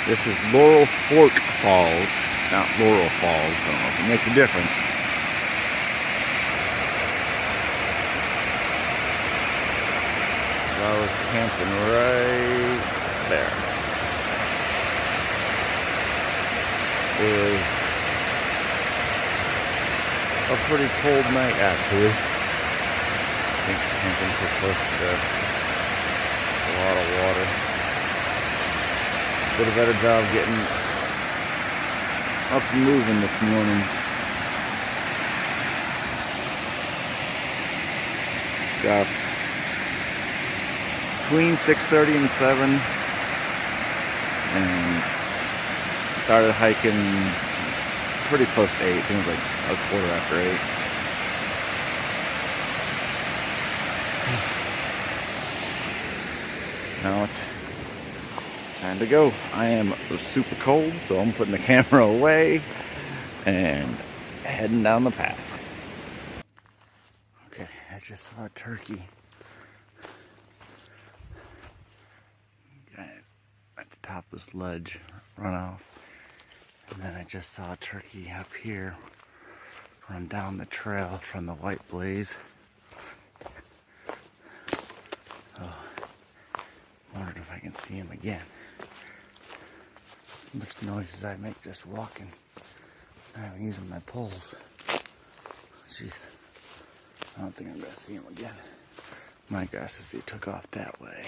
This is Laurel Fork Falls, not Laurel Falls. I don't know if it makes a difference. I was camping right there. It was a pretty cold night, actually. I think camping so close to a lot of water. Did a better job getting up and moving this morning. Got between 6:30 and 7, and started hiking pretty close to 8. I think it was like a quarter after 8. Now it's time to go. I am super cold, so I'm putting the camera away and heading down the path. Okay, I just saw a turkey. At the top of this ledge, run off. And then I just saw a turkey up here run down the trail from the white blaze. Oh, wondered if I can see him again. As much noise as I make just walking. I'm using my poles. Jeez. I don't think I'm going to see him again. My guess is he took off that way.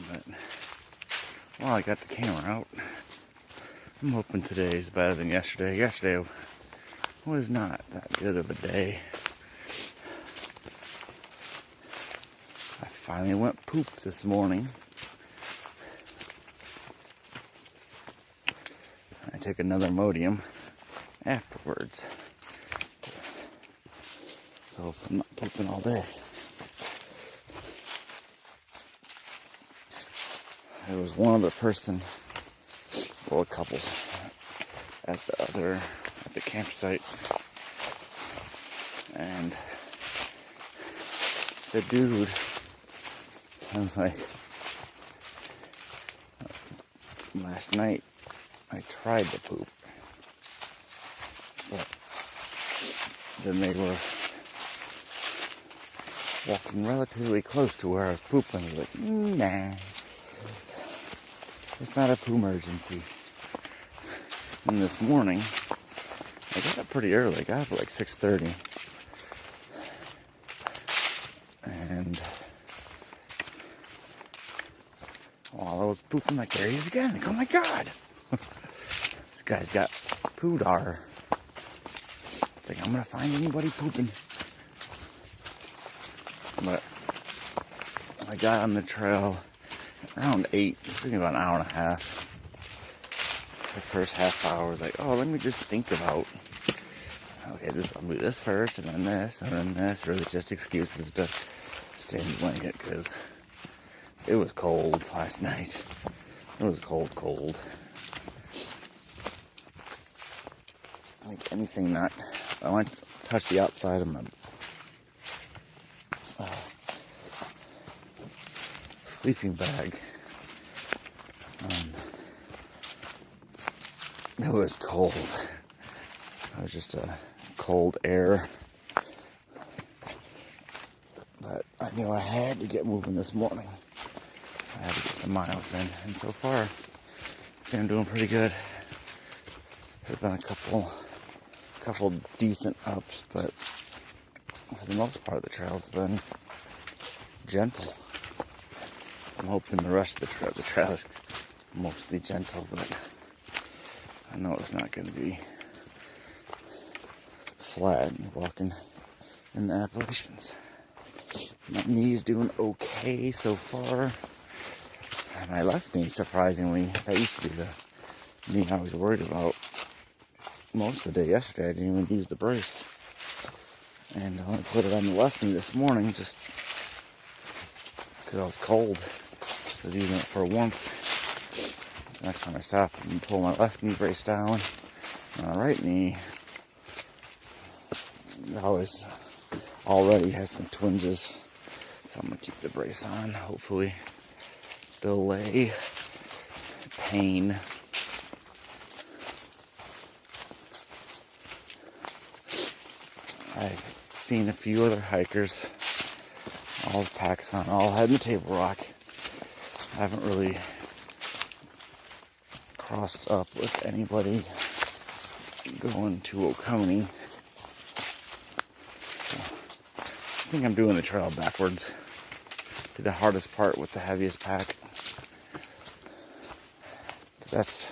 But, well, I got the camera out. I'm hoping today's better than yesterday. Yesterday was not that good of a day. I finally went poop this morning. I took another Imodium afterwards. So I'm not pooping all day. There was one other person, well, a couple, at the campsite, and the dude, I was like, last night I tried to poop, but then they were walking relatively close to where I was pooping. I was like, nah. It's not a poo emergency. And this morning, I got up pretty early. I got up at like 6:30. And while I was pooping, like, there he is again. Like, oh my god! This guy's got poodar. It's like, I'm gonna find anybody pooping. But I got on the trail around 8, speaking about an hour and a half. The first half hour was like, oh, let me just think about, okay, I'll do this first, and then this, and then this. Really just excuses to stay in the blanket, because it was cold last night. It was cold. Like anything not, I want to touch the outside of my sleeping bag. It was cold. It was just a cold air. But I knew I had to get moving this morning. I had to get some miles in. And so far, I think I'm doing pretty good. There's been a couple decent ups, but for the most part, the trail's been gentle. I'm hoping the rest of the trail is mostly gentle, but I know it's not going to be flat walking in the Appalachians. My knee's doing okay so far. My left knee, surprisingly, that used to be the knee I was worried about most of the day yesterday. I didn't even use the brace. And I only put it on the left knee this morning just because I was cold. I was using it for warmth. Next time I stop and pull my left knee brace down, my right knee It already has some twinges. So I'm gonna keep the brace on, hopefully delay pain. I've seen a few other hikers, all with packs on, all heading to Table Rock. I haven't really crossed up with anybody going to Oconee. So I think I'm doing the trail backwards. Did the hardest part with the heaviest pack. That's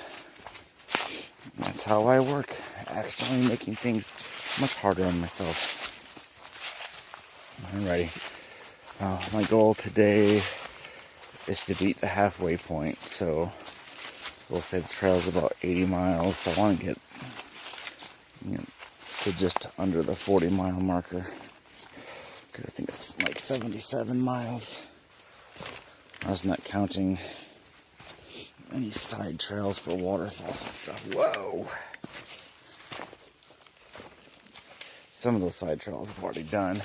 how I work. Accidentally making things much harder on myself. Alrighty. My goal today is to beat the halfway point. So we'll say the trail's about 80 miles. So I want to get to just under the 40-mile marker. Because I think it's like 77 miles. I was not counting any side trails for waterfalls and stuff. Whoa! Some of those side trails I've already done.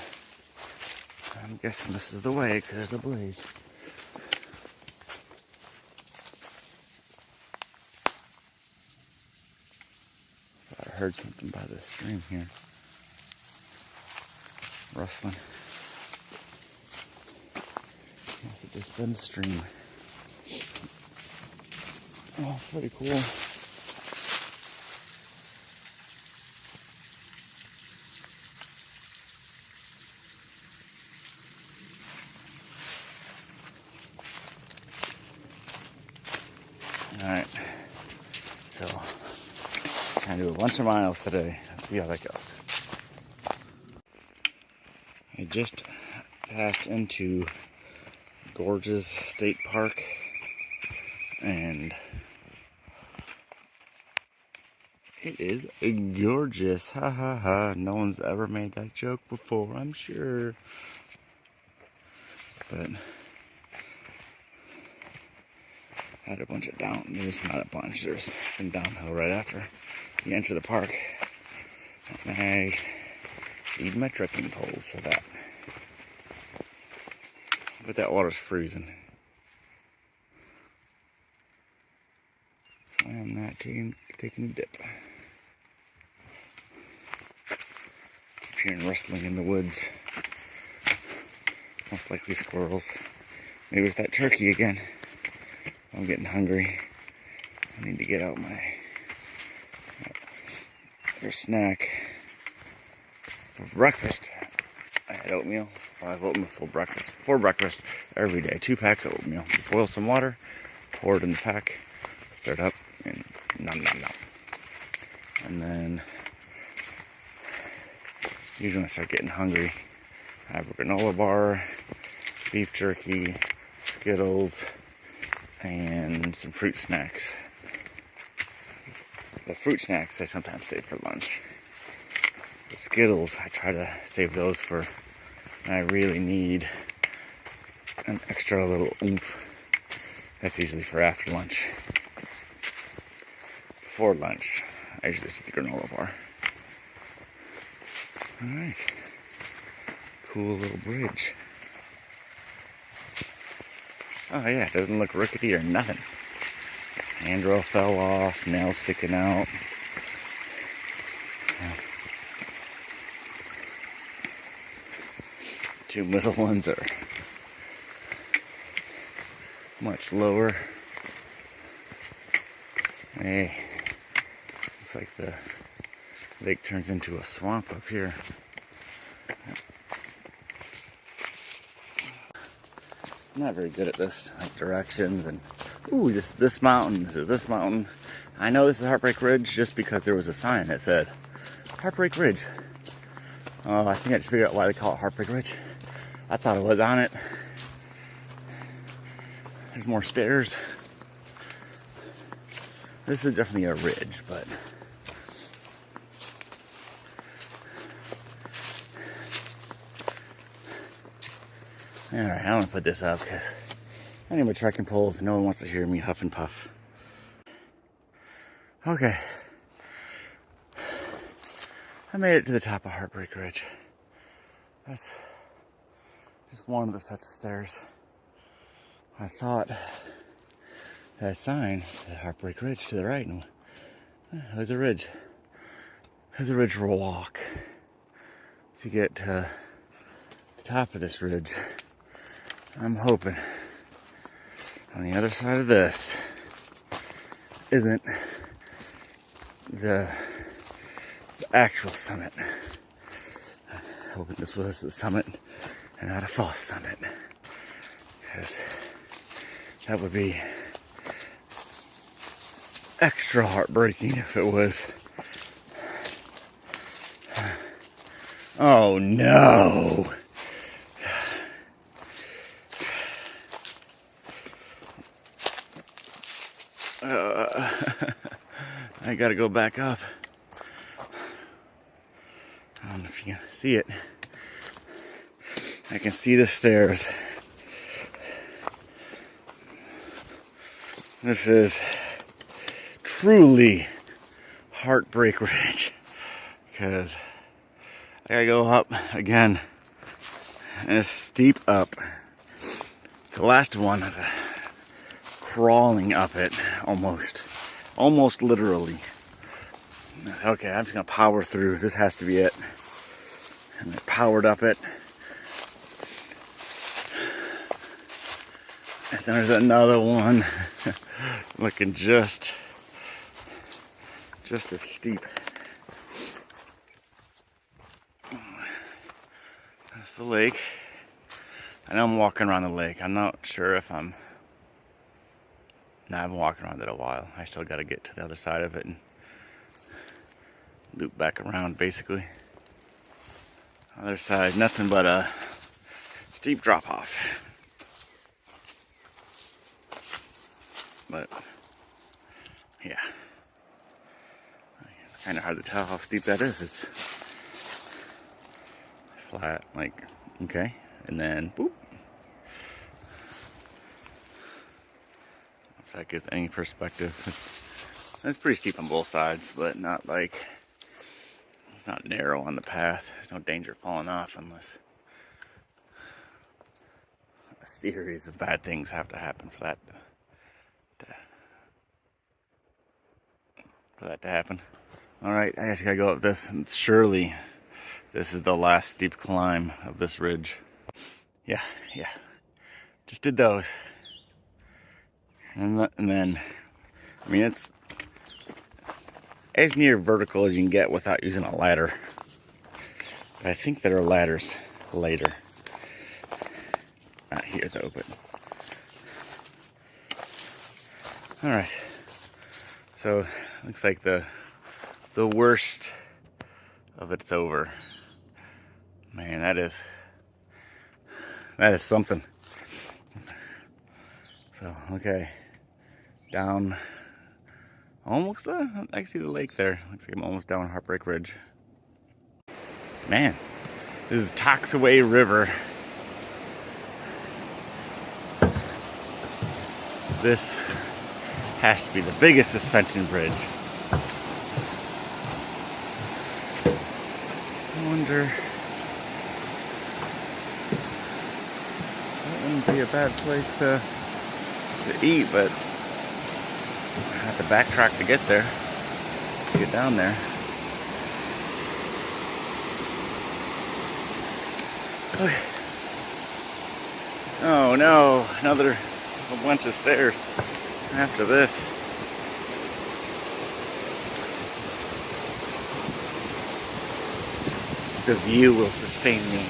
I'm guessing this is the way because there's a blaze. I heard something by the stream here. Rustling. Must have just been the stream. Oh, pretty cool. Alright. So, I'm gonna do a bunch of miles today. Let's see how that goes. I just passed into Gorges State Park, and it is gorgeous. Ha ha ha. No one's ever made that joke before, I'm sure. But I had a bunch of there's not a bunch, there's some downhill right after you enter the park. And I need my trekking poles for that. But that water's freezing. So I am not taking a dip. Keep hearing rustling in the woods. Most likely squirrels. Maybe it's that turkey again. I'm getting hungry. I need to get out my snack for breakfast. I had oatmeal. I have oatmeal for breakfast every day. 2 packs of oatmeal. Boil some water, pour it in the pack, stir it up, and nom nom nom. And then usually when I start getting hungry, I have a granola bar, beef jerky, Skittles, and some fruit snacks. The fruit snacks I sometimes save for lunch. The Skittles, I try to save those for when I really need an extra little oomph. That's usually for after lunch. Before lunch, I usually just eat the granola bar. Alright. Cool little bridge. Oh yeah, it doesn't look rickety or nothing. Handrail fell off, nails sticking out. Two middle ones are much lower. Hey, it's like the lake turns into a swamp up here. I'm not very good at this, like directions and ooh, this mountain, this mountain. I know this is Heartbreak Ridge just because there was a sign that said Heartbreak Ridge. Oh, I think I just figured out why they call it Heartbreak Ridge. I thought it was on it. There's more stairs. This is definitely a ridge, but alright, I'm gonna put this up because I need my trekking poles. No one wants to hear me huff and puff. Okay. I made it to the top of Heartbreak Ridge. That's just one of the sets of stairs. I thought that sign said Heartbreak Ridge to the right, and it was a ridge. It was a ridge for a walk to get to the top of this ridge. I'm hoping on the other side of this isn't the actual summit. Hoping this was the summit and not a false summit, because that would be extra heartbreaking if it was. Oh no! I gotta go back up. I don't know if you can see it. I can see the stairs. This is truly Heartbreak Ridge, because I gotta go up again, and it's steep up. The last one is crawling up it, almost literally. Okay, I'm just gonna power through. This has to be it. And I powered up it. And then there's another one looking just as steep. That's the lake. I know I'm walking around the lake. I'm not sure if I'm... I've been walking around it a while. I still got to get to the other side of it and loop back around, basically. Other side, nothing but a steep drop off. But yeah, it's kind of hard to tell how steep that is. It's flat, like, okay, and then boop. If that gives any perspective, it's pretty steep on both sides, but not like, it's not narrow on the path. There's no danger of falling off unless a series of bad things have to happen for that to happen. Alright, I actually gotta go up this, and surely this is the last steep climb of this ridge. Yeah. Just did those. And then, I mean, it's as near vertical as you can get without using a ladder. But I think there are ladders later. Not here though, but... Alright. So, looks like the worst of it's over. Man, that is something. So, okay. Down almost, I can see the lake there. Looks like I'm almost down Heartbreak Ridge. Man, this is Toxaway River. This has to be the biggest suspension bridge. I wonder, that wouldn't be a bad place to eat, but I have to backtrack to get there, to get down there. Okay. Oh no, another bunch of stairs after this. The view will sustain me.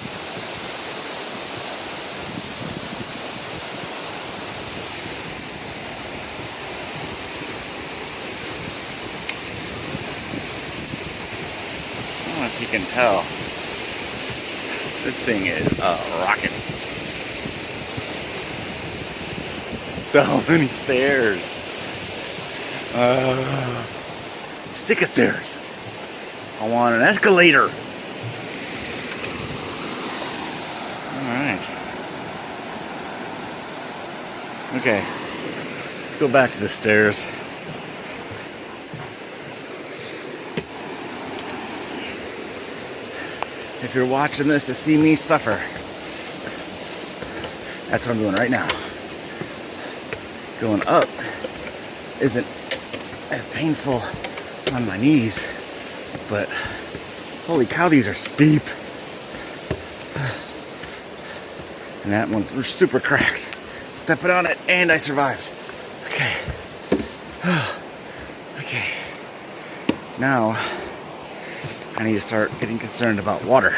I don't know if you can tell. This thing is a rocket. So many stairs. Sick of stairs. I want an escalator. Alright. Okay. Let's go back to the stairs. if you're watching this to see me suffer, that's what I'm doing right now. Going up isn't as painful on my knees, but holy cow, these are steep. And that one's super cracked. Stepping on it, and I survived. Okay. Okay. Now, I need to start getting concerned about water.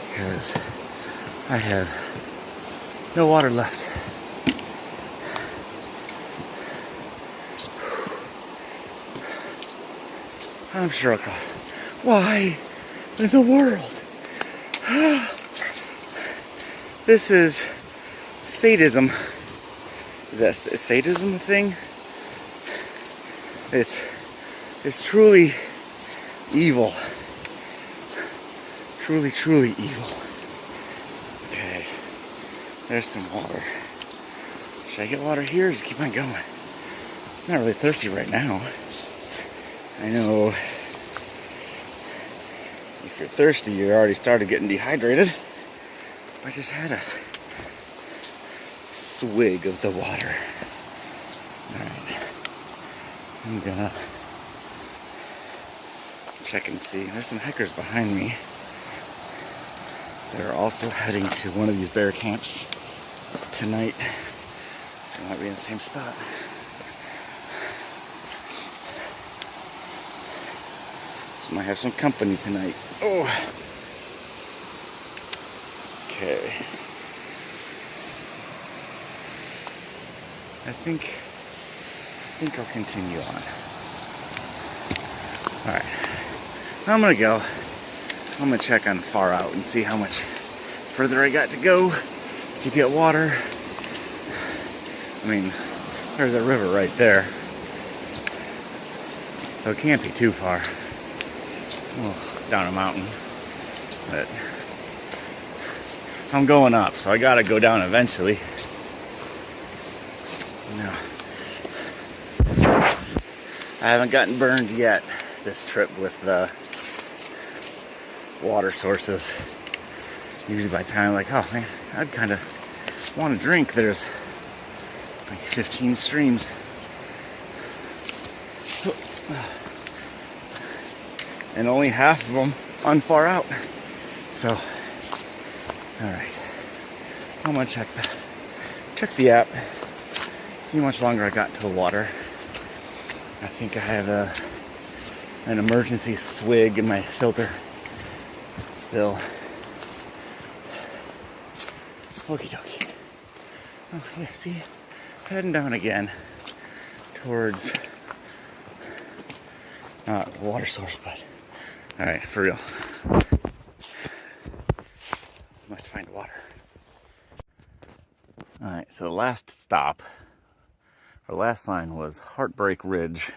Because I have no water left. I'm sure I'll cross. Why in the world? This is sadism. Is that sadism a thing? It's truly evil. Truly, truly evil. Okay. There's some water. Should I get water here or just keep on going? I'm not really thirsty right now. I know if you're thirsty, you already started getting dehydrated. I just had a swig of the water. Alright. I'm gonna check and see. There's some hikers behind me. They're also heading to one of these bear camps tonight. So we might be in the same spot. So might have some company tonight. Oh. Okay. I think I'll continue on. Alright. I'm gonna go. I'm gonna check on far out and see how much further I got to go to get water. I mean, there's a river right there. So it can't be too far. Well, down a mountain. But I'm going up, so I gotta go down eventually. No. I haven't gotten burned yet this trip with the water sources. Usually by the time I'm like, oh man, I'd kind of want to drink. There's like 15 streams. And only half of them on far out. So, alright. I'm gonna check the app. See how much longer I got till water. I think I have an emergency swig in my filter still. Okie dokie. Oh yeah, see? Heading down again towards not water source, but alright, for real. Must find water. Alright, so the last stop, our last sign was Heartbreak Ridge.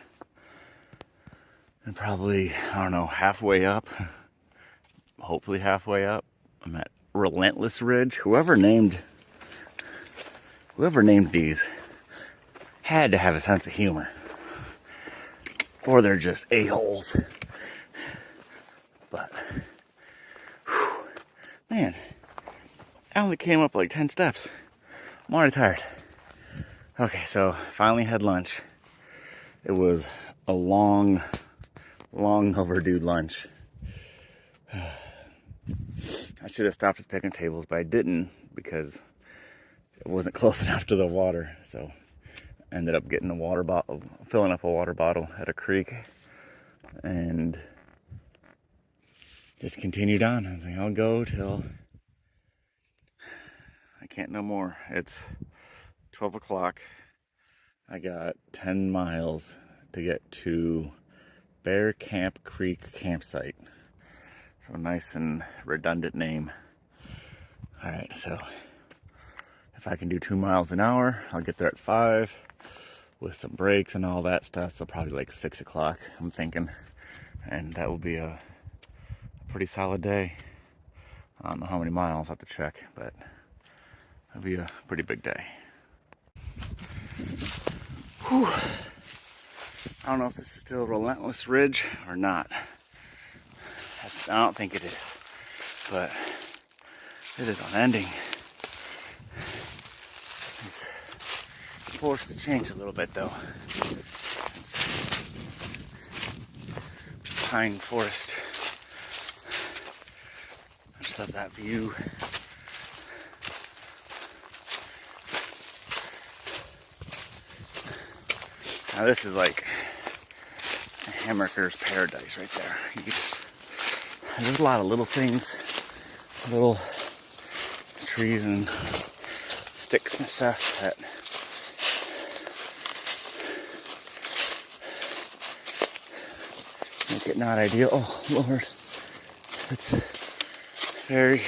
And probably, I don't know, halfway up, hopefully halfway up, I'm at Relentless Ridge. Whoever named these had to have a sense of humor. Or they're just a-holes. But, whew, man, I only came up like 10 steps. I'm already tired. Okay, so finally had lunch. It was a long overdue lunch. I should have stopped at picnic tables, but I didn't because it wasn't close enough to the water. So ended up getting a water bottle, filling up a water bottle at a creek, and just continued on. I was like, I'll go till I can't no more. It's 12 o'clock. I got 10 miles to get to Bear Camp Creek campsite. So nice and redundant name. Alright, so if I can do 2 miles an hour, I'll get there at 5 with some breaks and all that stuff. So probably like 6 o'clock, I'm thinking. And that will be a pretty solid day. I don't know how many miles, I'll have to check, but it'll be a pretty big day. Whew. I don't know if this is still Relentless Ridge or not. I don't think it is, but it is unending. It's forced to change a little bit though. It's pine forest. I just love that view. Now this is like a hammerker's paradise right there. You can just, there's a lot of little things, little trees and sticks and stuff that make it not ideal. Oh Lord, it's very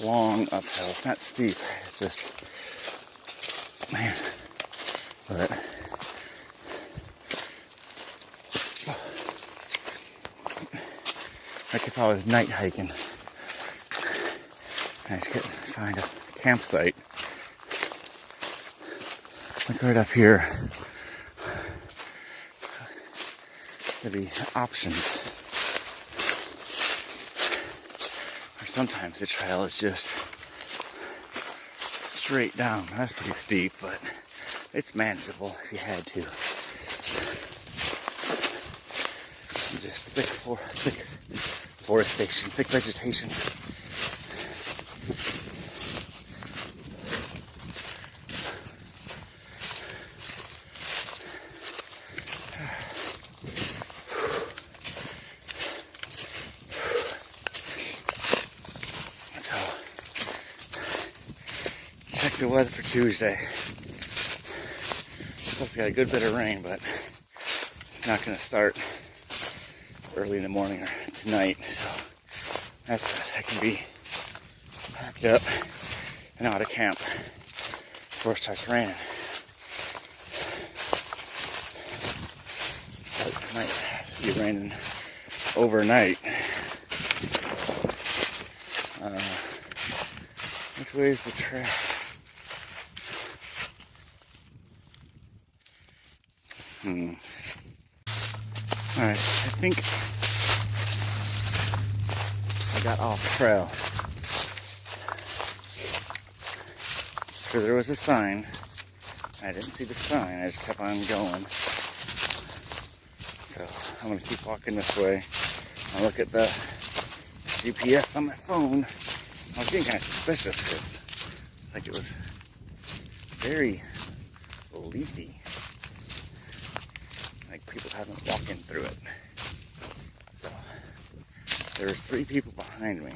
long uphill. It's not steep. It's just, man, but like if I was night hiking, I just couldn't find a campsite. Like right up here, there'd be options. Or sometimes the trail is just straight down. That's pretty steep, but it's manageable if you had to. Just thick forestation, thick vegetation. So, check the weather for Tuesday. Supposed to get a good bit of rain, but it's not going to start early in the morning or tonight, so that's good. I can be packed up and out of camp before it starts raining. But it might have to be raining overnight. Which way is the track? Alright, I think I got off trail. So there was a sign. I didn't see the sign, I just kept on going. So I'm gonna keep walking this way. I'll look at the GPS on my phone. I was getting kind of suspicious because it's like it was very leafy. Like people haven't walked in through it. So there's 3 people behind me.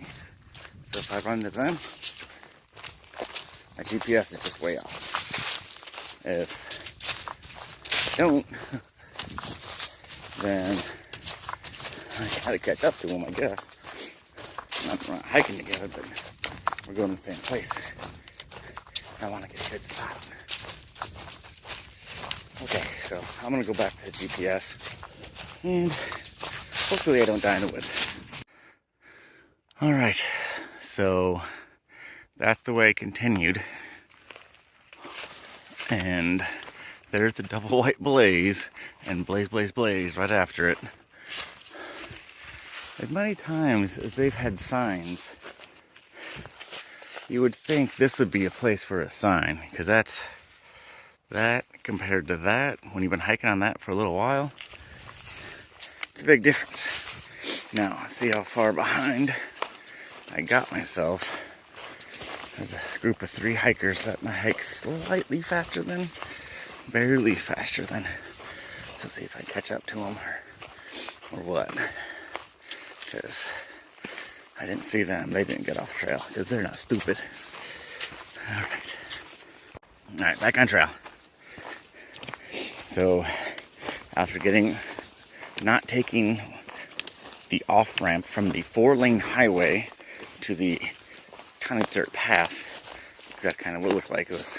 So if I run into them, my GPS is just way off. If I don't, then I gotta catch up to them, I guess. We're not hiking together, but we're going to the same place. I want to get a good spot. Okay, so I'm going to go back to the GPS, and hopefully I don't die in the woods. Alright, so that's the way it continued. And there's the double white blaze, and blaze, blaze, blaze right after it. As many times as they've had signs, you would think this would be a place for a sign, because that compared to that, when you've been hiking on that for a little while, it's a big difference. Now, let's see how far behind I got myself. There's a group of 3 hikers that I hike slightly faster than, barely faster than. So let's see if I catch up to them or what. Because I didn't see them. They didn't get off trail because they're not stupid. Alright, back on trail. So after not taking the off-ramp from the 4-lane highway to the kind of dirt path, because that's kind of what it looked like. It was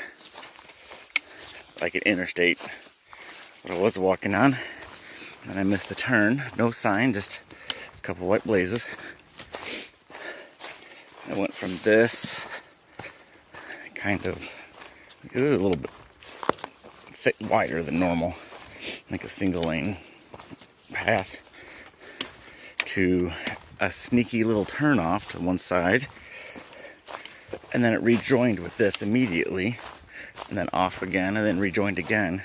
like an interstate, what I was walking on. And I missed the turn. No sign, just a couple white blazes. I went from this kind of, it was a little bit wider than normal. like a single lane path to a sneaky little turnoff to one side, and then it rejoined with this immediately, and then off again, and then rejoined again.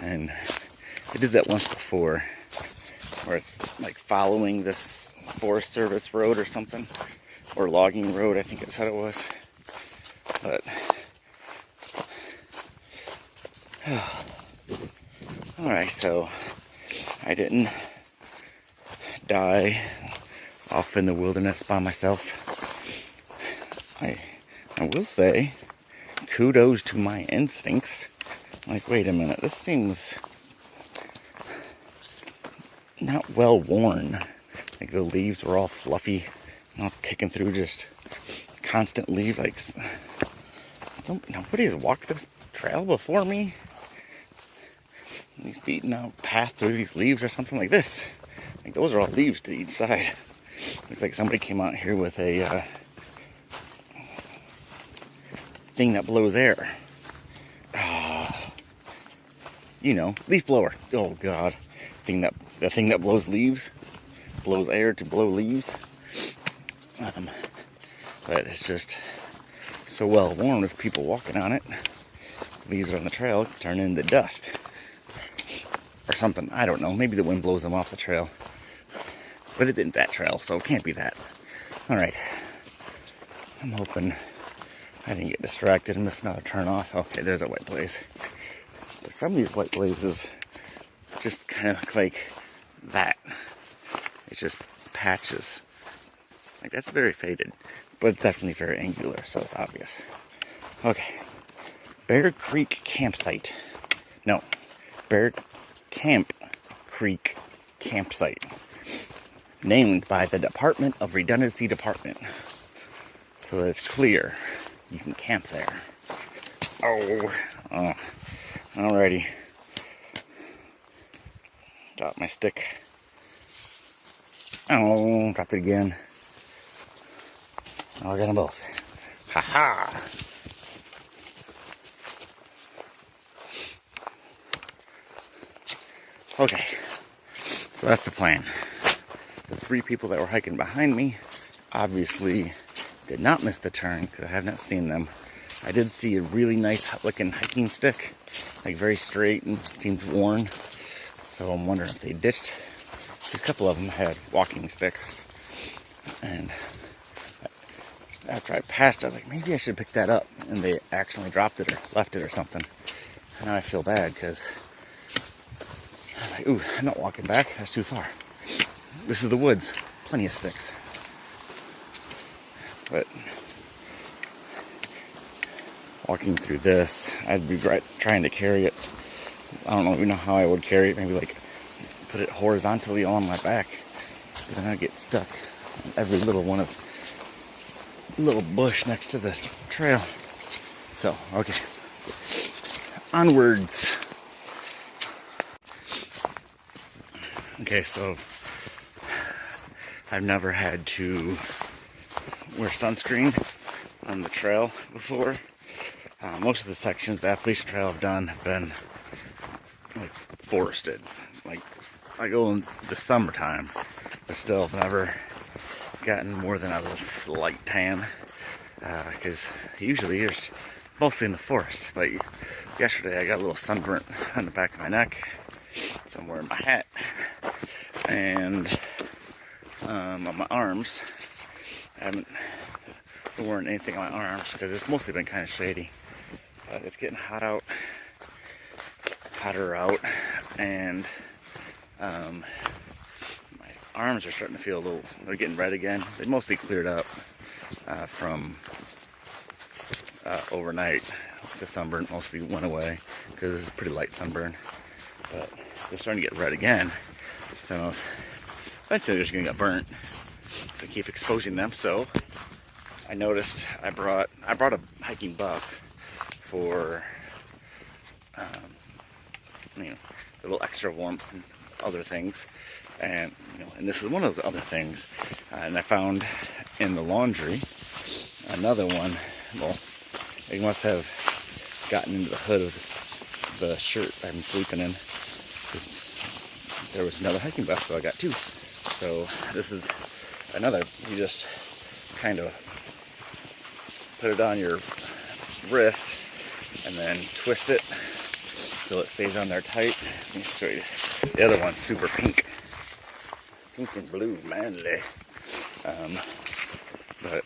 And I did that once before, where it's like following this Forest Service road or something, or logging road, I think it said it was. But alright, so I didn't die off in the wilderness by myself. I will say, kudos to my instincts. Like, wait a minute, this seems not well worn. Like, the leaves were all fluffy, and I was kicking through just constant leaves. Like, nobody's walked this trail before me. He's beating out path through these leaves or something like this. Like, those are all leaves to each side. Looks like somebody came out here with a thing that blows air. You know, leaf blower. Oh God, the thing that blows leaves, blows air to blow leaves. But it's just so well worn with people walking on it. Leaves on the trail turn into dust or something. I don't know. Maybe the wind blows them off the trail, but it didn't that trail, so it can't be that. All right. I'm hoping I didn't get distracted and miss another turn off. Okay, there's a white blaze. But some of these white blazes just kind of look like that. It's just patches. Like, that's very faded, but it's definitely very angular, so it's obvious. Okay. Bear Creek Campsite. No. Bear Camp Creek Campsite. Named by the Department of Redundancy Department. So that it's clear. You can camp there. Oh. Alrighty. Drop my stick. Oh, dropped it again. Oh, I got them both. Ha-ha! Okay. So that's the plan. The 3 people that were hiking behind me obviously did not miss the turn because I have not seen them. I did see a really nice looking hiking stick, like very straight and seemed worn. So I'm wondering if they ditched. A couple of them had walking sticks, and after I passed, I was like, maybe I should pick that up, and they actually dropped it or left it or something. And now I feel bad because I was like, ooh, I'm not walking back. That's too far. This is the woods. Plenty of sticks. But walking through this, I'd be trying to carry it. I don't even know how I would carry it. Maybe like put it horizontally on my back, because then I'd get stuck in every little bush next to the trail. So, okay. Onwards. Okay, so I've never had to wear sunscreen on the trail before. Most of the sections the Appalachian Trail I've done have been like forested. Like, I go in the summertime, but still I've never gotten more than a slight tan, because usually it's mostly in the forest. But yesterday I got a little sunburnt on the back of my neck, so I'm wearing my hat, and on my arms. I haven't worn anything on my arms because it's mostly been kind of shady. But it's getting hotter out, and my arms are starting to feel they're getting red again. They mostly cleared up from overnight. The sunburn mostly went away because it's a pretty light sunburn, but they're starting to get red again. So eventually they're just gonna get burnt. So keep exposing them. So I noticed I brought a hiking buff for a little extra warmth and other things, and this is one of those other things. And I found in the laundry another one. Well, they must have gotten into the hood of the shirt I'm sleeping in, there was another hiking vest, so I got two. So this is another. You just kind of put it on your wrist and then twist it so it stays on there tight. Let me show you. The other one's super pink. Pink and blue, manly. But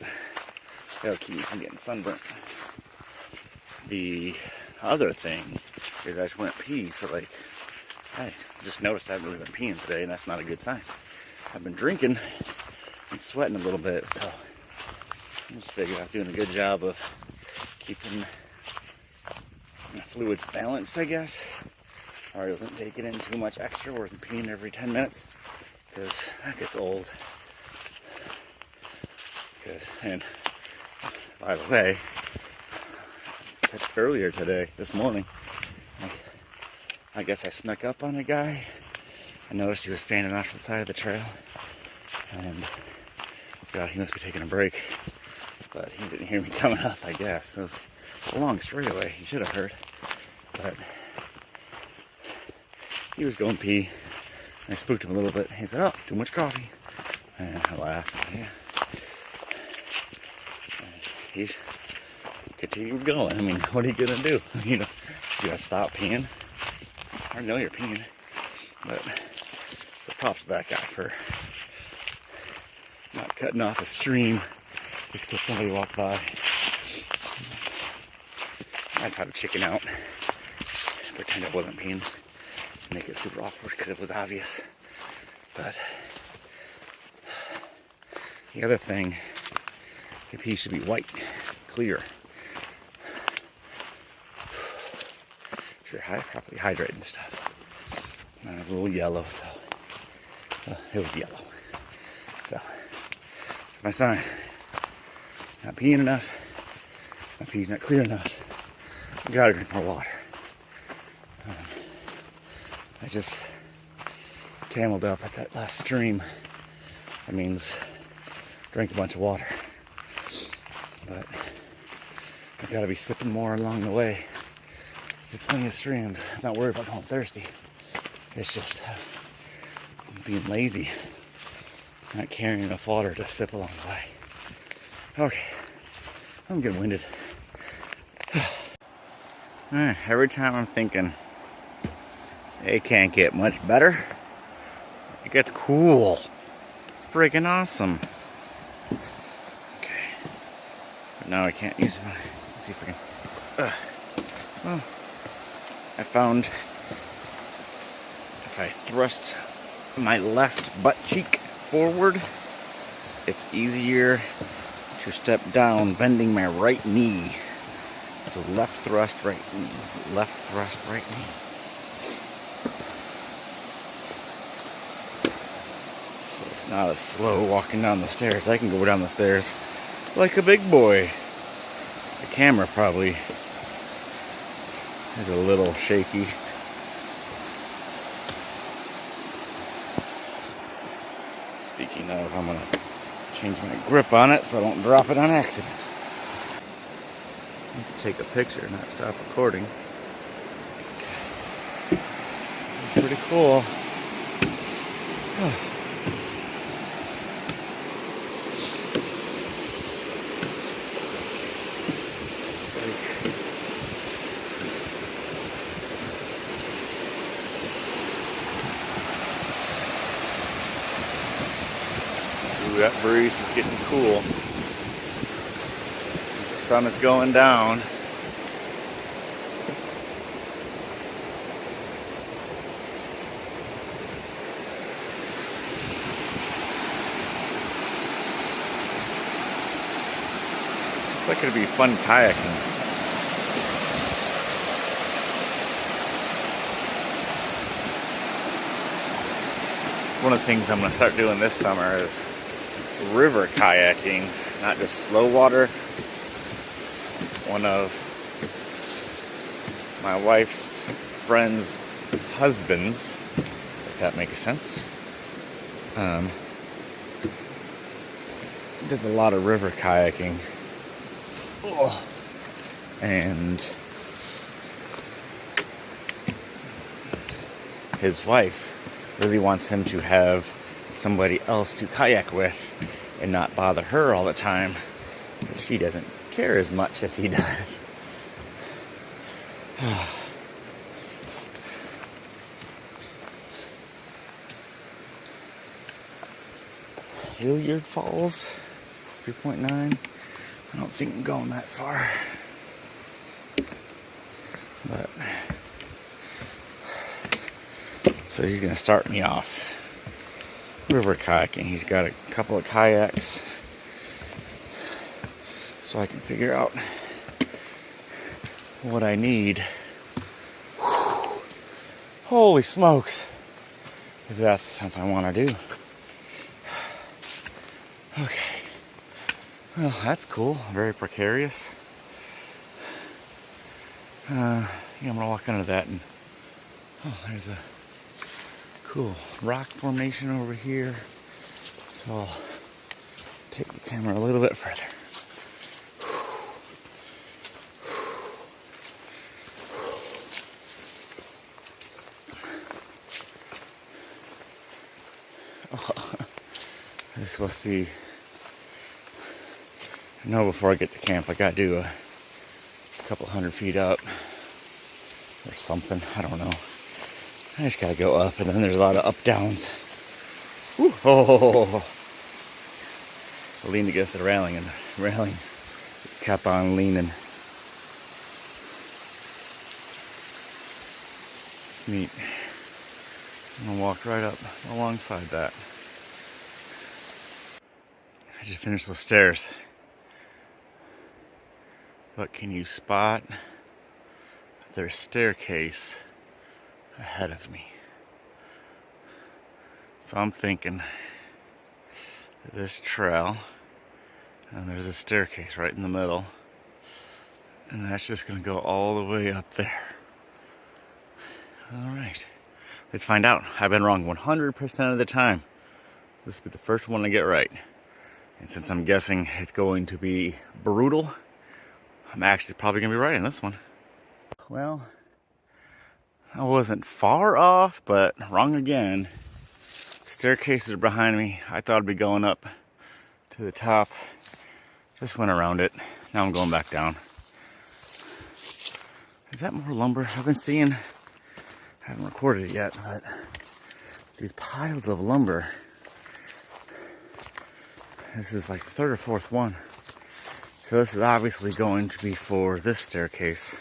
that'll keep me from getting sunburnt. The other thing is I just went pee for like, I just noticed I haven't really been peeing today, and that's not a good sign. I've been drinking and sweating a little bit, so I just figured I was doing a good job of keeping the fluids balanced, I guess. Or I wasn't taking in too much extra, wasn't peeing every 10 minutes, because that gets old. And by the way, earlier today, this morning, I guess I snuck up on a guy. I noticed he was standing off to the side of the trail, and God, he must be taking a break, but he didn't hear me coming up, I guess. It was a long straightaway. He should have heard, but he was going pee. I spooked him a little bit. He said, "Oh, too much coffee," and I laughed. Yeah. He continued going. I mean, what are you gonna do? You know, you gotta stop peeing. I know you're peeing, but so props to that guy for not cutting off a stream just because somebody walked by. I'd try to chicken out, pretend I wasn't peeing, make it super awkward because it was obvious. But the other thing, the pee should be white, clear. If you're properly hydrated and stuff. And it was a little yellow, so it was yellow. So it's my sign. Not peeing enough. My pee's not clear enough. You gotta drink more water. I just cameled up at that last stream. That means drink a bunch of water. But I gotta be sipping more along the way. There's plenty of streams. I'm not worried about going thirsty. It's just being lazy. Not carrying enough water to sip along the way. Okay. I'm getting winded. Alright, every time I'm thinking it can't get much better, it gets cool. It's freaking awesome. Okay. But now I can't use my. Let's see if I can. Well, I found if I thrust my left butt cheek forward, it's easier to step down bending my right knee. So left thrust, right knee. Left thrust, right knee. So it's not as slow walking down the stairs. I can go down the stairs like a big boy. The camera probably is a little shaky. Speaking of, I'm going to change my grip on it so I don't drop it on accident. Take a picture, not stop recording. This is pretty cool. It's like ooh, that breeze is getting cool. The sun is going down. Looks like it'd be fun kayaking. One of the things I'm going to start doing this summer is river kayaking, not just slow water. One of my wife's friend's husbands, if that makes sense, does a lot of river kayaking. Oh. And his wife really wants him to have somebody else to kayak with and not bother her all the time. She doesn't care as much as he does. Hilliard Falls, 3.9. I don't think I'm going that far. But so he's gonna start me off river kayaking. He's got a couple of kayaks, so I can figure out what I need. Whew. Holy smokes! If that's something I want to do. Okay. Well, that's cool. Very precarious. Yeah, I'm gonna walk under that, and there's a cool rock formation over here. So I'll take the camera a little bit further. This must be. I know before I get to camp, I gotta do a couple 100 feet up or something. I don't know. I just gotta go up, and then there's a lot of up downs. Woo. Oh, I leaned against the railing, and the railing kept on leaning. It's neat. I'm gonna walk right up alongside that. I just finished those stairs. But can you spot their staircase ahead of me? So I'm thinking this trail, and there's a staircase right in the middle, and that's just gonna go all the way up there. All right, let's find out. I've been wrong 100% of the time. This will be the first one to get right. And since I'm guessing it's going to be brutal, I'm actually probably going to be right in this one. Well, I wasn't far off, but wrong again. Staircases are behind me. I thought I'd be going up to the top. Just went around it. Now I'm going back down. Is that more lumber? I've been seeing, I haven't recorded it yet, but these piles of lumber. This is like the third or fourth one. So this is obviously going to be for this staircase.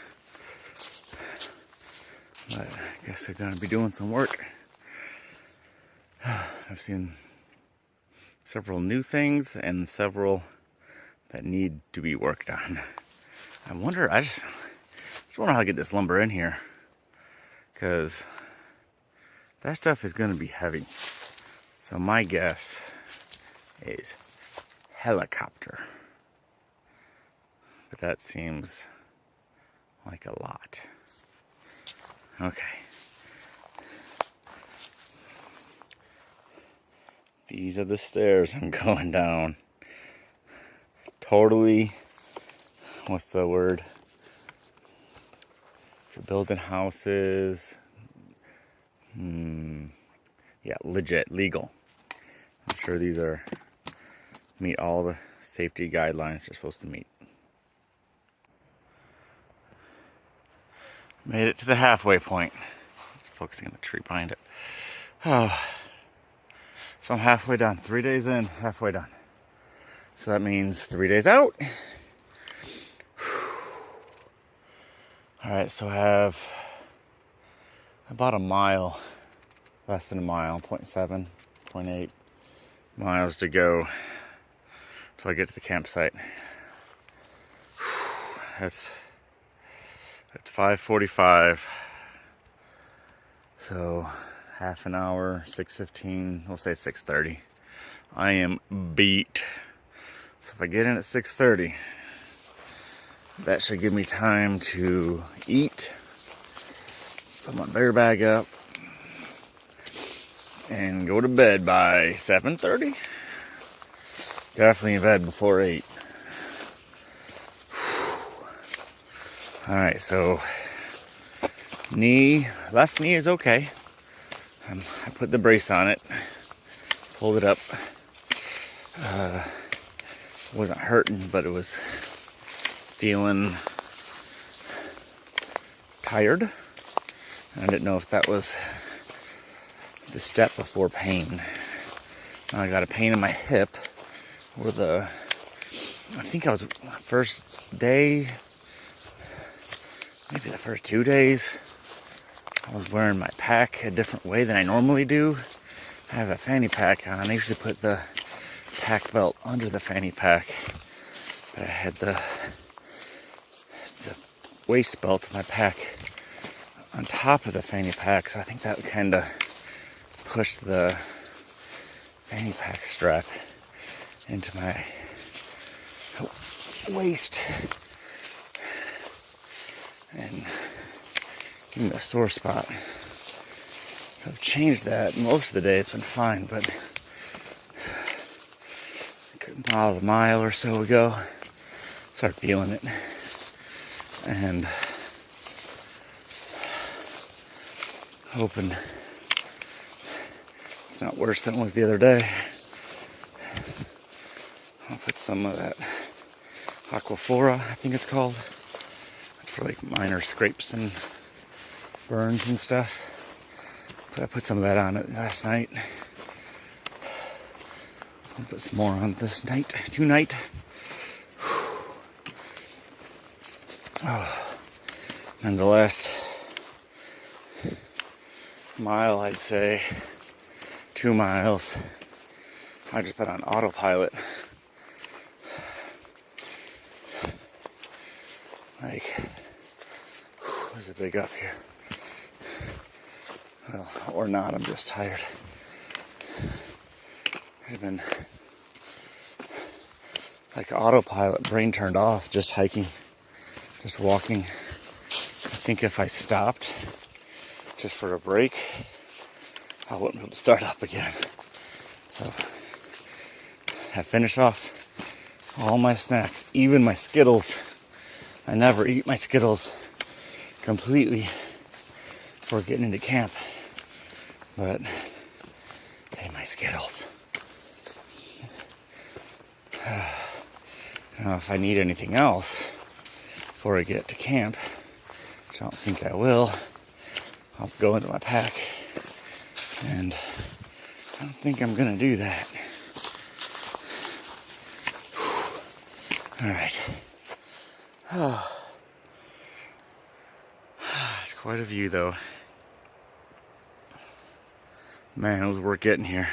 But I guess they're going to be doing some work. I've seen several new things and several that need to be worked on. I just wonder how to get this lumber in here. Because that stuff is going to be heavy. So my guess is helicopter. But that seems like a lot. Okay. These are the stairs I'm going down. Totally, what's the word? If you're building houses, yeah, legit, legal. I'm sure these meet all the safety guidelines they're supposed to meet. Made it to the halfway point. It's focusing on the tree behind it. Oh. So I'm halfway done. 3 days in, halfway done. So that means 3 days out. Alright, so I have about a mile, less than a mile, 0.7, 0.8 miles to go till I get to the campsite. That's 5:45. So half an hour, 6:15, we'll say 6:30. I am beat. So if I get in at 6:30, that should give me time to eat, put my bear bag up, and go to bed by 7:30. Definitely in bed before 8. Alright, so left knee is okay. I put the brace on it, pulled it up. It wasn't hurting, but it was feeling tired. I didn't know if that was the step before pain. I got a pain in my hip with I think I was first day, maybe the first 2 days, I was wearing my pack a different way than I normally do. I have a fanny pack on. I usually put the pack belt under the fanny pack, but I had the waist belt of my pack on top of the fanny pack, so I think that kind of pushed the fanny pack strap into my waist and give me a sore spot. So I've changed that. Most of the day it's been fine, but about a mile or so ago, started feeling it, and hoping it's not worse than it was the other day. I'll put some of that Aquaphora, I think it's called. It's for like minor scrapes and burns and stuff. But I put some of that on it last night. I'll put some more on this night, tonight. Oh. And the last mile, I'd say 2 miles, I just put on autopilot. Like, there's a big up here. Well, or not, I'm just tired. I've been like autopilot, brain turned off, just hiking, just walking. I think if I stopped just for a break, I wouldn't be able to start up again. So I finished off all my snacks, even my Skittles. I never eat my Skittles completely before getting into camp. But, hey, my Skittles. Now, if I need anything else before I get to camp, which I don't think I will, I'll have to go into my pack. And I don't think I'm going to do that. Alright. Oh. It's quite a view, though. Man, it was worth getting here.